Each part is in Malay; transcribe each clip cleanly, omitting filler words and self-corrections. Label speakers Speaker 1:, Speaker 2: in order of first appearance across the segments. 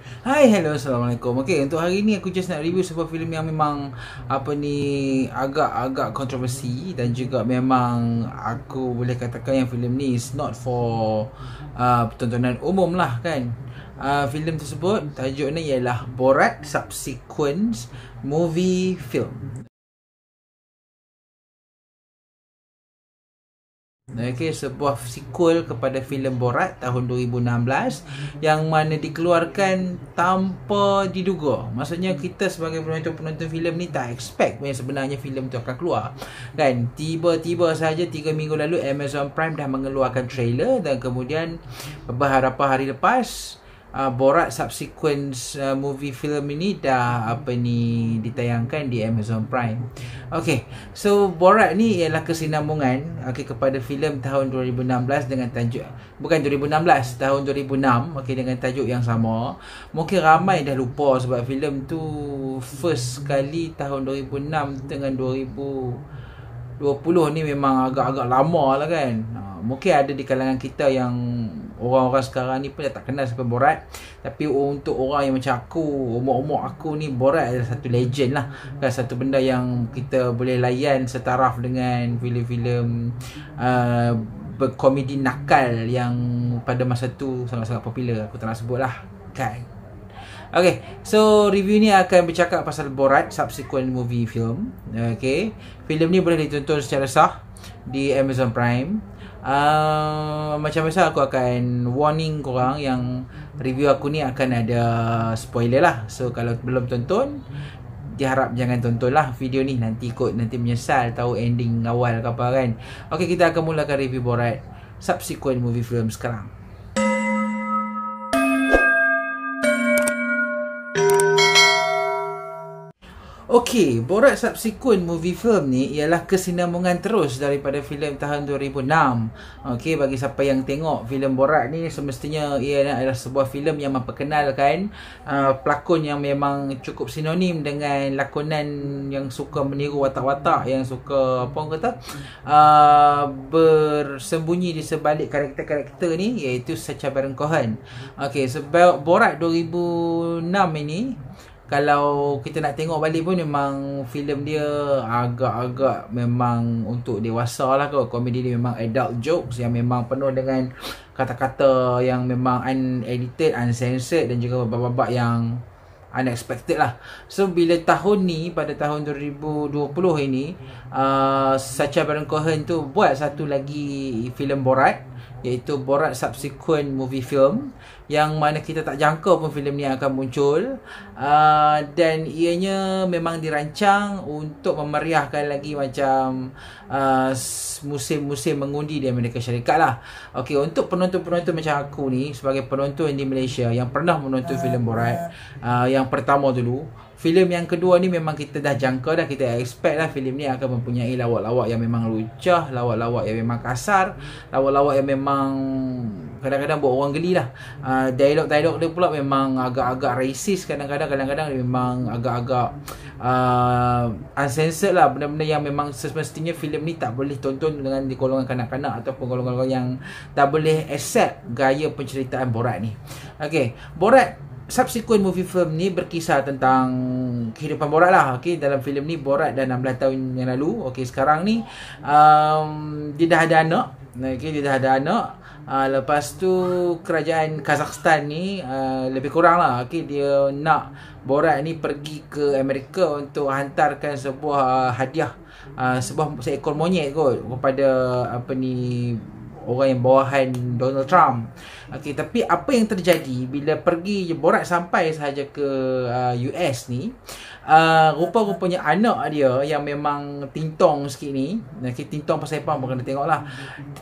Speaker 1: Hai, hello, assalamualaikum. Okay, untuk hari ni aku just nak review sebuah filem yang memang agak-agak kontroversi dan juga memang aku boleh katakan yang filem ni is not for tontonan umum lah kan. Filem tersebut tajuknya ialah Borat Subsequent Movie Film. Okay, sebuah sequel kepada filem Borat tahun 2016 yang mana dikeluarkan tanpa diduga. Maksudnya kita sebagai penonton filem ni tak expect yang sebenarnya filem tu akan keluar. Kan, tiba-tiba saja 3 minggu lalu Amazon Prime dah mengeluarkan trailer dan kemudian beberapa hari lepas Borat Subsequent Movie Film ini dah ditayangkan di Amazon Prime. Okay, so Borat ni ialah kesinambungan kepada filem tahun 2016 dengan tajuk, bukan 2016, tahun 2006, dengan tajuk yang sama. Mungkin ramai dah lupa sebab filem tu first kali tahun 2006 dengan 2020 ni memang agak-agak lama lah kan. Mungkin ada di kalangan kita yang orang-orang sekarang ni pun dah tak kenal sampai Borat. Tapi untuk orang yang macam aku, umur-umur aku ni, Borat adalah satu legend lah kan, satu benda yang kita boleh layan setaraf dengan filem-filem berkomedi nakal yang pada masa tu sangat-sangat popular. Aku tak nak sebut lah kan. Okay, so review ni akan bercakap pasal Borat Subsequent Movie Film. Okay, filem ni boleh ditonton secara sah di Amazon Prime. Macam biasa aku akan warning korang yang review aku ni akan ada spoiler lah. So kalau belum tonton, diharap jangan tonton lah video ni, nanti menyesal tahu ending awal ke apa kan. Okay, kita akan mulakan review Borat Subsequent Movie Film sekarang. Okey, Borat Subsequent Movie Film ni ialah kesinambungan terus daripada filem tahun 2006. Okey, bagi siapa yang tengok filem Borat ni, semestinya ia adalah sebuah filem yang memperkenalkan pelakon yang memang cukup sinonim dengan lakonan yang suka meniru watak-watak, yang suka bersembunyi di sebalik karakter-karakter ni, iaitu Sacha Baron Cohen. Okey, sebab Borat 2006 ini, kalau kita nak tengok balik pun memang filem dia agak-agak memang untuk dewasa lah kot. Komedi dia memang adult jokes yang memang penuh dengan kata-kata yang memang unedited, uncensored dan juga babak-babak yang unexpected lah. So bila tahun ni, pada tahun 2020 ini, Sacha Baron Cohen tu buat satu lagi filem Borat, iaitu Borat Subsequent Movie Film, yang mana kita tak jangka pun filem ni akan muncul. Dan ianya memang dirancang untuk memeriahkan lagi macam musim-musim mengundi di Amerika Syarikat lah. Okey, untuk penonton-penonton macam aku ni, sebagai penonton di Malaysia yang pernah menonton filem Borat yang pertama dulu, filem yang kedua ni memang kita dah jangka dah, kita expect lah filem ni akan mempunyai lawak-lawak yang memang lucah, lawak-lawak yang memang kasar, lawak-lawak yang memang kadang-kadang buat orang geli lah. Dialog-dialog dia pula memang agak-agak racist, kadang-kadang dia memang agak-agak uncensored lah, benda-benda yang memang semestinya filem ni tak boleh tonton dengan di golongan kanak-kanak ataupun golongan-golongan yang tak boleh accept gaya penceritaan Borat ni. Okay, Borat Subsequent Movie Film ni berkisah tentang kehidupan Borat lah. Okay, dalam filem ni Borat dah 16 tahun yang lalu. Okay, sekarang ni dia dah ada anak. Okay, dia dah ada anak. Lepas tu kerajaan Kazakhstan ni lebih kurang lah, okay, dia nak Borat ni pergi ke Amerika untuk hantarkan sebuah hadiah, seekor monyet kot kepada orang yang bawahan Donald Trump. Okey, tapi apa yang terjadi bila pergi Borat sampai sahaja ke US ni, rupa-rupanya anak dia yang memang tintong sikit ni, tintong pasal apa kena tengok lah,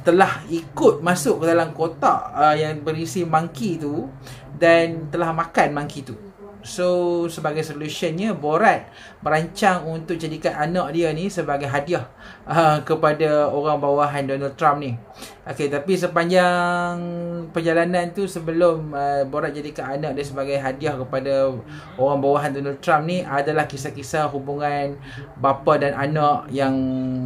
Speaker 1: telah ikut masuk ke dalam kotak yang berisi monkey tu dan telah makan monkey tu. So sebagai solutionnya, Borat merancang untuk jadikan anak dia ni sebagai hadiah kepada orang bawahan Donald Trump ni. Okay, tapi sepanjang perjalanan tu sebelum Borat jadikan anak dia sebagai hadiah kepada orang bawahan Donald Trump ni adalah kisah-kisah hubungan bapa dan anak yang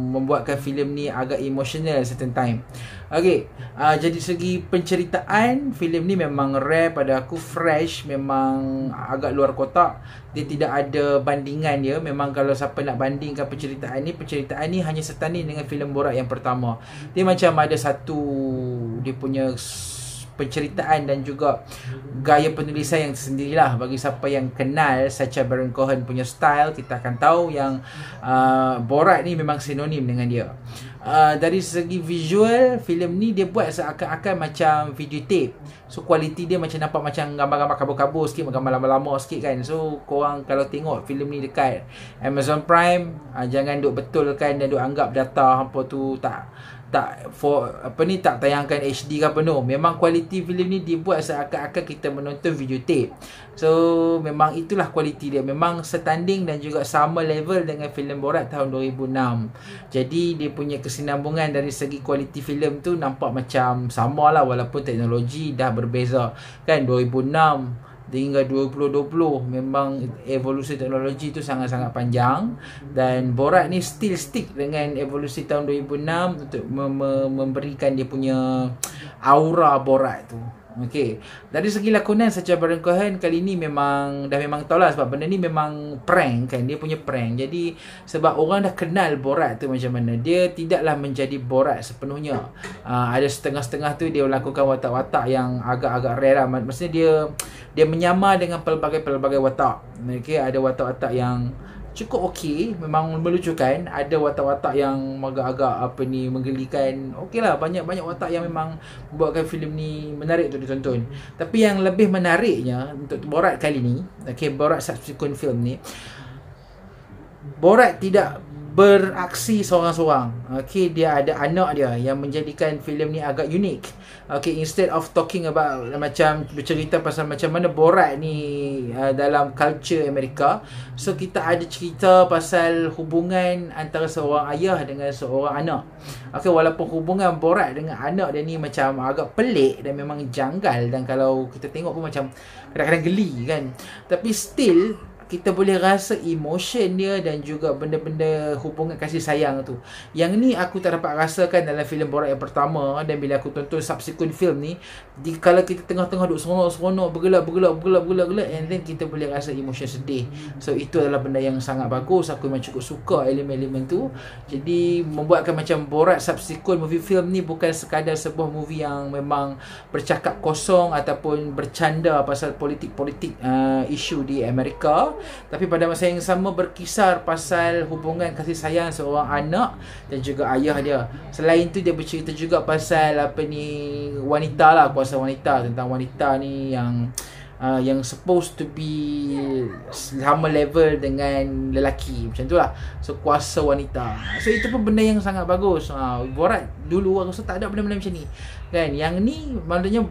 Speaker 1: membuatkan filem ni agak emotional certain time. Okay, jadi segi penceritaan filem ni memang rare pada aku, fresh, memang agak luar kotak. Dia tidak ada bandingan dia. Memang kalau siapa nak bandingkan penceritaan ni hanya setanding dengan filem Borat yang pertama. Dia macam ada satu dia punya penceritaan dan juga gaya penulisan yang tersendirilah. Bagi siapa yang kenal Sacha Baron Cohen punya style, kita akan tahu yang Borat ni memang sinonim dengan dia. Dari segi visual, filem ni dia buat seakan-akan macam videotape. So kualiti dia macam nampak macam gambar-gambar kabur-kabur sikit, gambar lama-lama sikit kan. So korang kalau tengok filem ni dekat Amazon Prime, jangan duk betulkan dan duk anggap data hampa tu tak tayangkan HD ke apa, no. Memang kualiti filem ni dibuat seakan-akan kita menonton videotape. So memang itulah kualiti dia. Memang setanding dan juga sama level dengan filem Borat tahun 2006. Jadi dia punya kesinambungan dari segi kualiti filem tu nampak macam sama lah, walaupun teknologi dah berbeza kan. 2006 hingga 2020 memang evolusi teknologi tu sangat-sangat panjang, dan Borat ni still stick dengan evolusi tahun 2006 untuk memberikan dia punya aura Borat tu. Okey, dari segi lakonan Sacha Baron Cohen kali ni memang tahu lah, sebab benda ni memang prank kan, dia punya prank. Jadi sebab orang dah kenal Borat tu macam mana, dia tidaklah menjadi Borat sepenuhnya. Ada setengah-setengah tu dia melakukan watak-watak yang agak-agak rare lah. Maksudnya dia menyamar dengan pelbagai watak. Okey, ada watak-watak yang cukup okey, memang melucukan. Ada watak-watak yang agak-agak menggelikan. Okey lah, banyak watak yang memang membuatkan filem ni menarik untuk ditonton. Tapi yang lebih menariknya untuk Borat kali ni, Borat subsequent film ni, Borat tidak beraksi seorang-seorang. Dia ada anak dia yang menjadikan filem ni agak unik. Instead of talking about macam bercerita pasal macam mana Borat ni dalam culture Amerika, so kita ada cerita pasal hubungan antara seorang ayah dengan seorang anak. Walaupun hubungan Borat dengan anak dia ni macam agak pelik dan memang janggal, dan kalau kita tengok pun macam kadang-kadang geli kan, tapi still kita boleh rasa emotion dia dan juga benda-benda hubungan kasih sayang tu. Yang ni aku tak dapat rasakan dalam filem Borat yang pertama, dan bila aku tonton subsequent film ni, kalau kita tengah-tengah duk seronok-seronok, bergelak, and then kita boleh rasa emotion sedih. So itu adalah benda yang sangat bagus. Aku memang cukup suka elemen-elemen tu. Jadi membuatkan macam Borat subsequent movie film ni bukan sekadar sebuah movie yang memang bercakap kosong ataupun bercanda pasal politik-politik isu di Amerika, tapi pada masa yang sama berkisar pasal hubungan kasih sayang seorang anak dan juga ayah dia. Selain tu dia bercerita juga pasal wanita lah, kuasa wanita, tentang wanita ni yang supposed to be sama level dengan lelaki, macam tu lah. So kuasa wanita, so itu pun benda yang sangat bagus. Borat dulu aku rasa tak ada benda-benda macam ni kan. Yang ni maknanya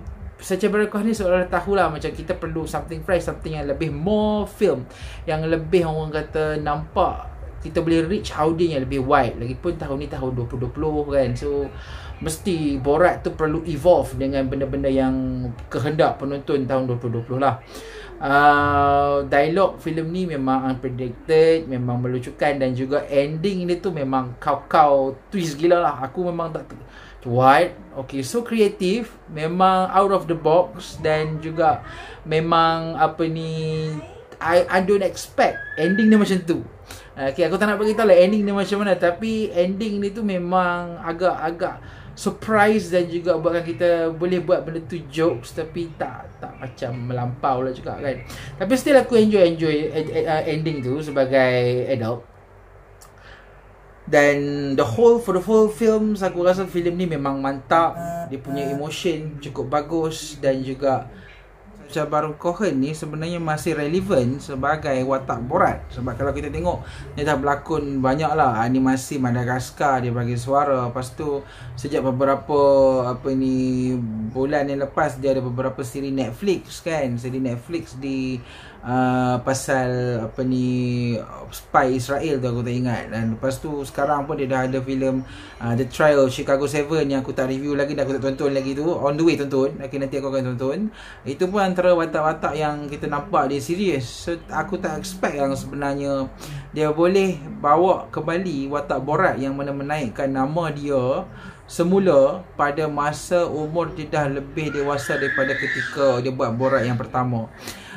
Speaker 1: Sacha Baron Cohen ni seolah-olah tahulah macam kita perlu something fresh, something yang lebih more film, yang lebih orang kata nampak kita boleh reach audience yang lebih wide. Lagipun tahun ni tahun 2020 kan, so mesti Borat tu perlu evolve dengan benda-benda yang kehendak penonton tahun 2020 lah. Dialog filem ni memang unpredicted, memang melucukan, dan juga ending ni tu memang kau twist gila lah. Aku memang tak so creative, memang out of the box, dan juga memang I don't expect ending dia macam tu. Aku tak nak beritahu lah ending dia macam mana, tapi ending ni tu memang agak-agak surprise, dan juga buatkan kita boleh buat benda tu jokes, tapi tak macam melampau lah juga kan. Tapi still aku enjoy ending tu sebagai adult. Dan for the whole film, aku rasa filem ni memang mantap. Dia punya emotion cukup bagus, dan juga Sacha Baron Cohen ni sebenarnya masih relevan sebagai watak Borat. Sebab kalau kita tengok, dia dah berlakon banyak lah animasi Madagascar, dia bagi suara. Lepas tu sejak beberapa bulan yang lepas, dia ada beberapa siri Netflix kan, siri Netflix di pasal spy Israel tu, aku tak ingat. Dan lepas tu sekarang pun dia dah ada filem The Trial Chicago 7 yang aku tak review lagi dan aku tak tonton lagi tu. On the way tonton. Nanti aku akan tonton. Itu pun antara watak-watak yang kita nampak dia serius. So aku tak expect yang sebenarnya dia boleh bawa kembali watak Borat yang mana menaikkan nama dia semula pada masa umur dia dah lebih dewasa daripada ketika dia buat Borat yang pertama.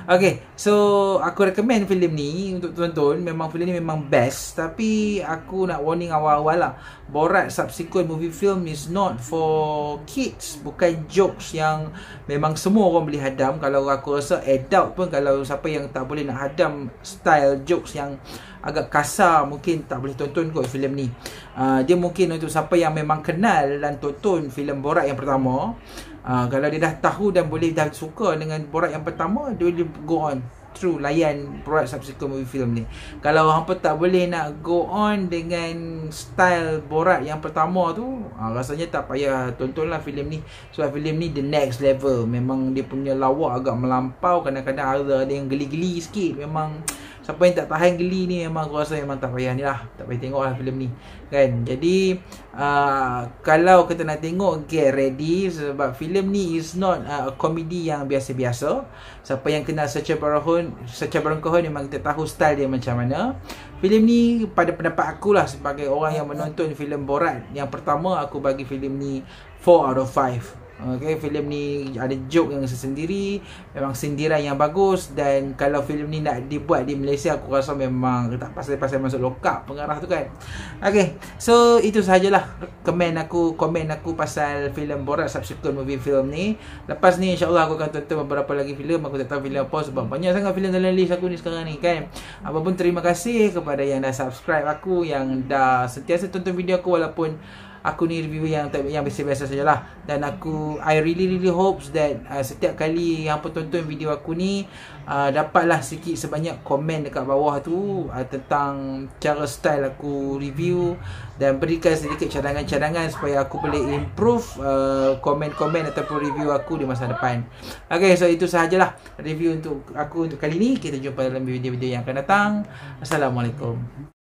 Speaker 1: Okay, so aku recommend filem ni untuk tonton. Memang filem ni memang best. Tapi aku nak warning awal-awal lah, Borat subsequent movie film is not for kids. Bukan jokes yang memang semua orang boleh hadam. Kalau aku rasa adult pun, kalau siapa yang tak boleh nak hadam style jokes yang agak kasar, mungkin tak boleh tonton kot filem ni. Dia mungkin untuk siapa yang memang kenal dan tonton filem Borat yang pertama. Kalau dia dah tahu dan boleh dah suka dengan Borat yang pertama, dia boleh go on through layan Borat subsequent movie film ni. Kalau hampa tak boleh nak go on dengan style Borat yang pertama tu, rasanya tak payah tontonlah filem ni. Sebab filem ni the next level. Memang dia punya lawak agak melampau. Kadang-kadang ada yang geli-geli sikit. Memang siapa yang tak tahan geli ni, memang aku rasa memang tak payah ni lah, tak payah tengok lah filem ni kan. Jadi kalau kita nak tengok, get ready. Sebab filem ni is not a komedi yang biasa-biasa. Siapa yang kenal Sacha Baron Cohen memang kita tahu style dia macam mana. Filem ni pada pendapat aku lah, sebagai orang yang menonton filem Borat yang pertama, aku bagi filem ni 4 out of 5. Okay, filem ni ada joke yang sendiri, memang sindiran yang bagus. Dan kalau filem ni nak dibuat di Malaysia, aku rasa memang tak pasal masuk lokap pengarah tu kan. Okay, so itu sahajalah komen aku pasal filem Borat subsequent movie film ni. Lepas ni insyaAllah aku akan tonton beberapa lagi filem. Aku tak tahu filem apa sebab banyak sangat filem dalam list aku ni sekarang ni kan. Apapun, terima kasih kepada yang dah subscribe aku, yang dah sentiasa tonton video aku walaupun aku ni review yang biasa-biasa sajalah. Dan I really hopes that setiap kali hampa tonton video aku ni, dapatlah sikit sebanyak komen dekat bawah tu tentang cara style aku review, dan berikan sedikit cadangan-cadangan supaya aku boleh improve komen-komen ataupun review aku di masa depan. Okay, so itu sahajalah review untuk kali ni. Kita jumpa dalam video-video yang akan datang. Assalamualaikum.